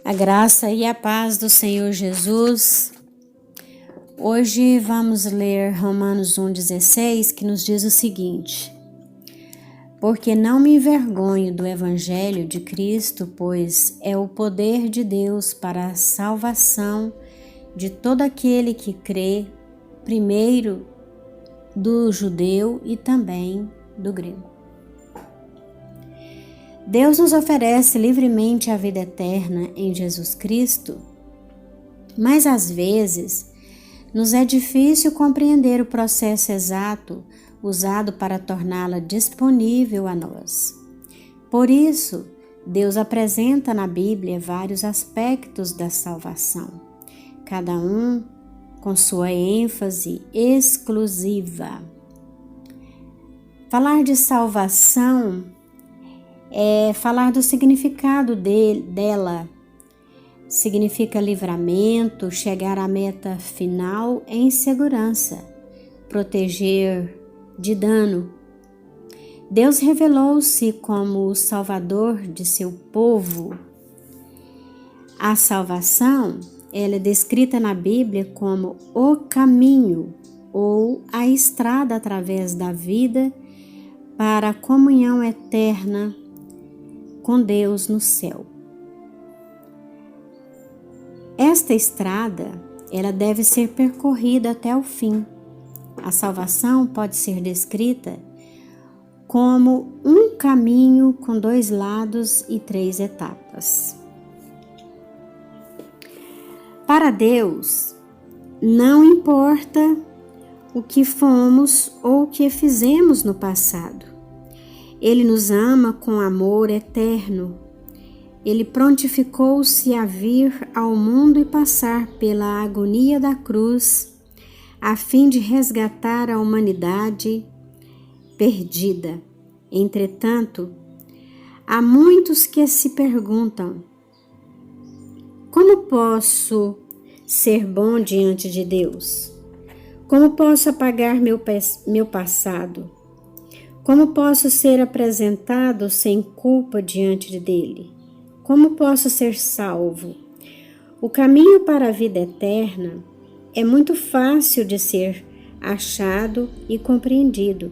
A graça e a paz do Senhor Jesus. Hoje vamos ler Romanos 1,16, que nos diz o seguinte: Porque não me envergonho do Evangelho de Cristo, pois é o poder de Deus para a salvação de todo aquele que crê, primeiro do judeu e também do grego. Deus nos oferece livremente a vida eterna em Jesus Cristo, mas às vezes nos é difícil compreender o processo exato usado para torná-la disponível a nós. Por isso, Deus apresenta na Bíblia vários aspectos da salvação, cada um com sua ênfase exclusiva. Falar de salvação é falar do significado dela. Significa livramento, chegar à meta final em segurança, proteger de dano. Deus revelou-se como o Salvador de seu povo. A salvação, ela é descrita na Bíblia como o caminho ou a estrada através da vida para a comunhão eterna com Deus no céu. Esta estrada, ela deve ser percorrida até o fim. A salvação pode ser descrita como um caminho com 2 lados e 3 etapas. Para Deus, não importa o que fomos ou o que fizemos no passado. Ele nos ama com amor eterno. Ele prontificou-se a vir ao mundo e passar pela agonia da cruz, a fim de resgatar a humanidade perdida. Entretanto, há muitos que se perguntam: como posso ser bom diante de Deus? Como posso apagar meu passado? Como posso ser apresentado sem culpa diante dele? Como posso ser salvo? O caminho para a vida eterna é muito fácil de ser achado e compreendido,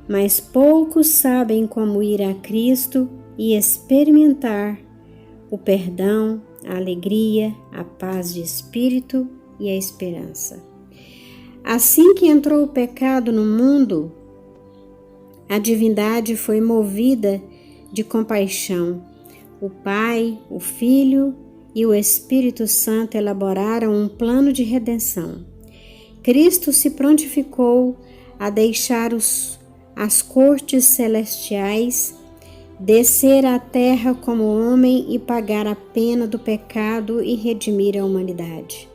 mas poucos sabem como ir a Cristo e experimentar o perdão, a alegria, a paz de espírito e a esperança. Assim que entrou o pecado no mundo, a divindade foi movida de compaixão. O Pai, o Filho e o Espírito Santo elaboraram um plano de redenção. Cristo se prontificou a deixar as cortes celestiais, descer à terra como homem e pagar a pena do pecado e redimir a humanidade.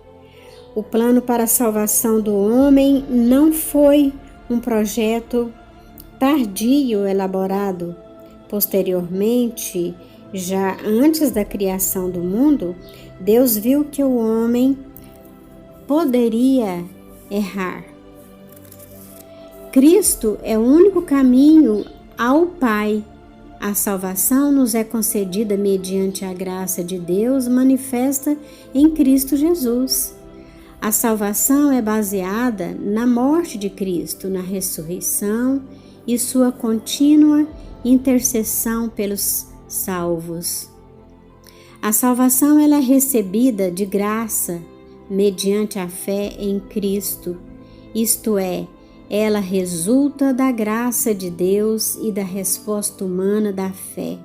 O plano para a salvação do homem não foi um projeto tardio elaborado posteriormente. Já antes da criação do mundo, Deus viu que o homem poderia errar. Cristo é o único caminho ao Pai. A salvação nos é concedida mediante a graça de Deus manifesta em Cristo Jesus. A salvação é baseada na morte de Cristo, na ressurreição e sua contínua intercessão pelos salvos. A salvação ela é recebida de graça mediante a fé em Cristo, isto é, ela resulta da graça de Deus e da resposta humana da fé.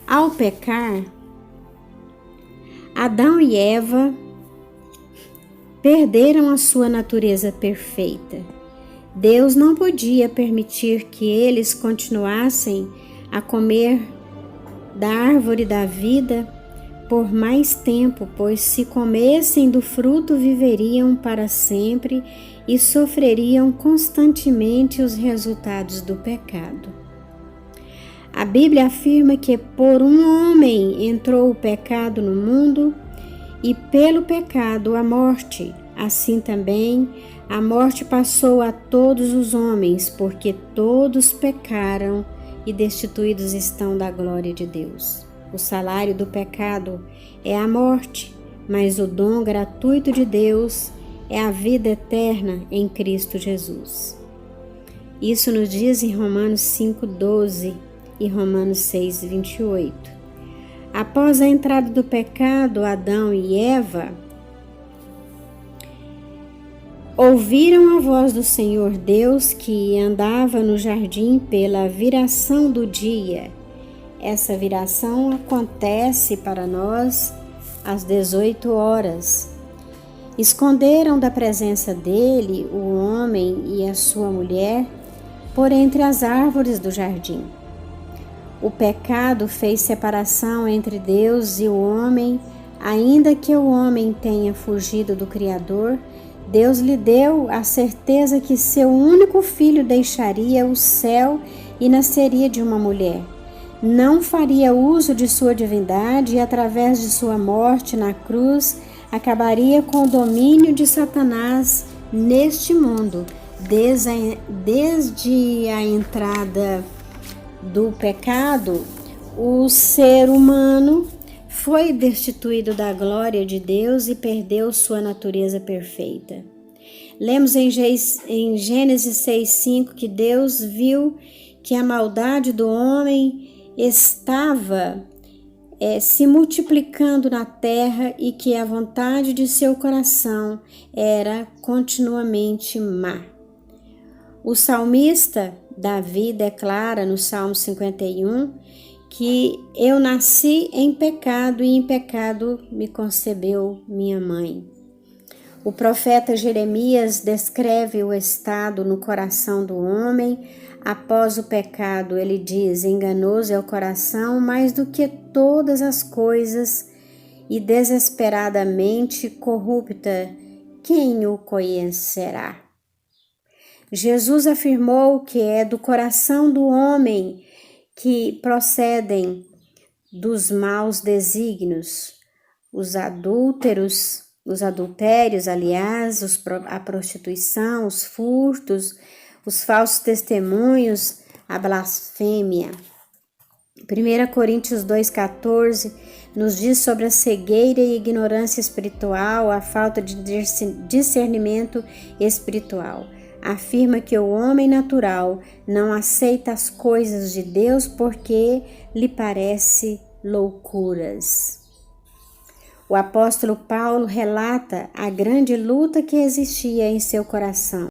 Ao pecar, Adão e Eva perderam a sua natureza perfeita. Deus não podia permitir que eles continuassem a comer da árvore da vida por mais tempo, pois se comessem do fruto viveriam para sempre e sofreriam constantemente os resultados do pecado. A Bíblia afirma que por um homem entrou o pecado no mundo e pelo pecado a morte. Assim também a morte passou a todos os homens, porque todos pecaram e destituídos estão da glória de Deus. O salário do pecado é a morte, mas o dom gratuito de Deus é a vida eterna em Cristo Jesus. Isso nos diz em Romanos 5,12 e Romanos 6,28. Após a entrada do pecado, Adão e Eva ouviram a voz do Senhor Deus que andava no jardim pela viração do dia. Essa viração acontece para nós às 18 horas. Esconderam da presença dele o homem e a sua mulher por entre as árvores do jardim. O pecado fez separação entre Deus e o homem. Ainda que o homem tenha fugido do Criador, Deus lhe deu a certeza que seu único filho deixaria o céu e nasceria de uma mulher. Não faria uso de sua divindade e, através de sua morte na cruz, acabaria com o domínio de Satanás neste mundo. Desde a entrada do pecado, o ser humano foi destituído da glória de Deus e perdeu sua natureza perfeita. Lemos em Gênesis 6,5 que Deus viu que a maldade do homem estava se multiplicando na terra e que a vontade de seu coração era continuamente má. O salmista Davi declara no Salmo 51 que eu nasci em pecado e em pecado me concebeu minha mãe. O profeta Jeremias descreve o estado no coração do homem após o pecado. Ele diz: enganoso é o coração mais do que todas as coisas e desesperadamente corrupta, quem o conhecerá? Jesus afirmou que é do coração do homem que procedem dos maus desígnios, os adultérios, a prostituição, os furtos, os falsos testemunhos, a blasfêmia. 1 Coríntios 2,14 nos diz sobre a cegueira e ignorância espiritual, a falta de discernimento espiritual. Afirma que o homem natural não aceita as coisas de Deus porque lhe parece loucuras. O apóstolo Paulo relata a grande luta que existia em seu coração.